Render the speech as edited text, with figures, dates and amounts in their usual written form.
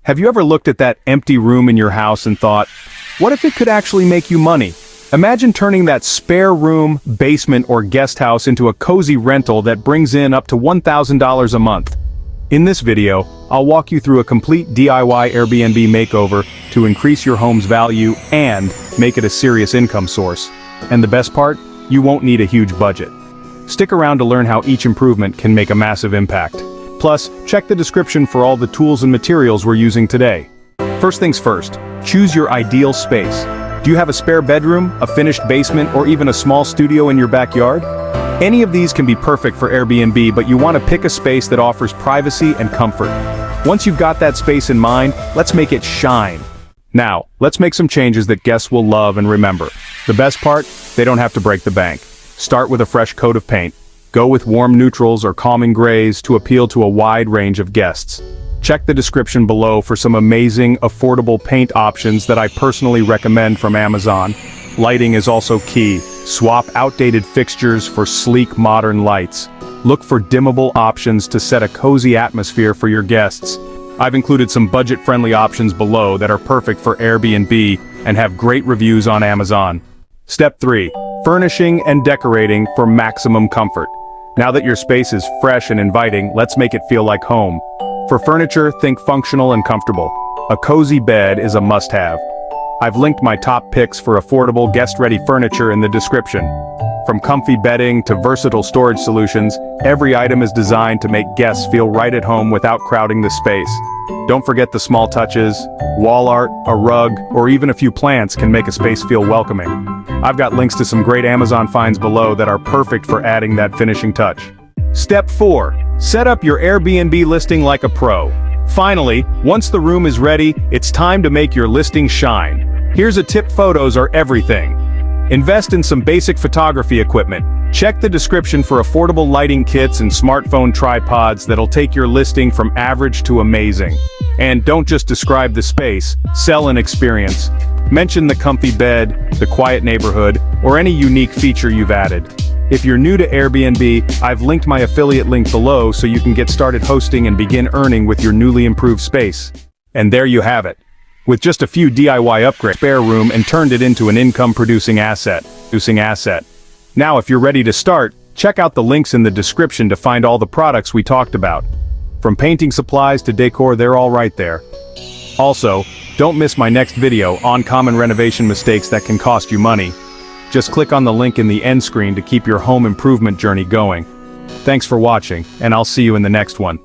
Have you ever looked at that empty room in your house and thought, what if it could actually make you money? Imagine turning that spare room, basement, or guest house into a cozy rental that brings in up to $1,000 a month. In this video, I'll walk you through a complete DIY Airbnb makeover to increase your home's value and make it a serious income source. And the best part? You won't need a huge budget. Stick around to learn how each improvement can make a massive impact. Plus, check the description for all the tools and materials we're using today. First things first, choose your ideal space. Do you have a spare bedroom, a finished basement, or even a small studio in your backyard? Any of these can be perfect for Airbnb, but you want to pick a space that offers privacy and comfort. Once you've got that space in mind, let's make it shine. Now, let's make some changes that guests will love and remember. The best part? They don't have to break the bank. Start with a fresh coat of paint. Go with warm neutrals or calming grays to appeal to a wide range of guests. Check the description below for some amazing, affordable paint options that I personally recommend from Amazon. Lighting is also key. Swap outdated fixtures for sleek, modern lights. Look for dimmable options to set a cozy atmosphere for your guests. I've included some budget-friendly options below that are perfect for Airbnb and have great reviews on Amazon. Step 3. Furnishing and decorating for maximum comfort. Now that your space is fresh and inviting, let's make it feel like home. For furniture, think functional and comfortable. A cozy bed is a must-have. I've linked my top picks for affordable guest-ready furniture in the description. From comfy bedding to versatile storage solutions, every item is designed to make guests feel right at home without crowding the space. Don't forget the small touches. Wall art, a rug, or even a few plants can make a space feel welcoming. I've got links to some great Amazon finds below that are perfect for adding that finishing touch. Step 4. Set up your Airbnb listing like a pro. Finally, once the room is ready, it's time to make your listing shine. Here's a tip: photos are everything. Invest in some basic photography equipment. Check the description for affordable lighting kits and smartphone tripods that'll take your listing from average to amazing. And don't just describe the space, sell an experience. Mention the comfy bed, the quiet neighborhood, or any unique feature you've added. If you're new to Airbnb, I've linked my affiliate link below so you can get started hosting and begin earning with your newly improved space. And there you have it. With just a few DIY upgrades, spare room and turned it into an income-producing asset. Now, if you're ready to start, check out the links in the description to find all the products we talked about. From painting supplies to decor, they're all right there. Also, don't miss my next video on common renovation mistakes that can cost you money. Just click on the link in the end screen to keep your home improvement journey going. Thanks for watching, and I'll see you in the next one.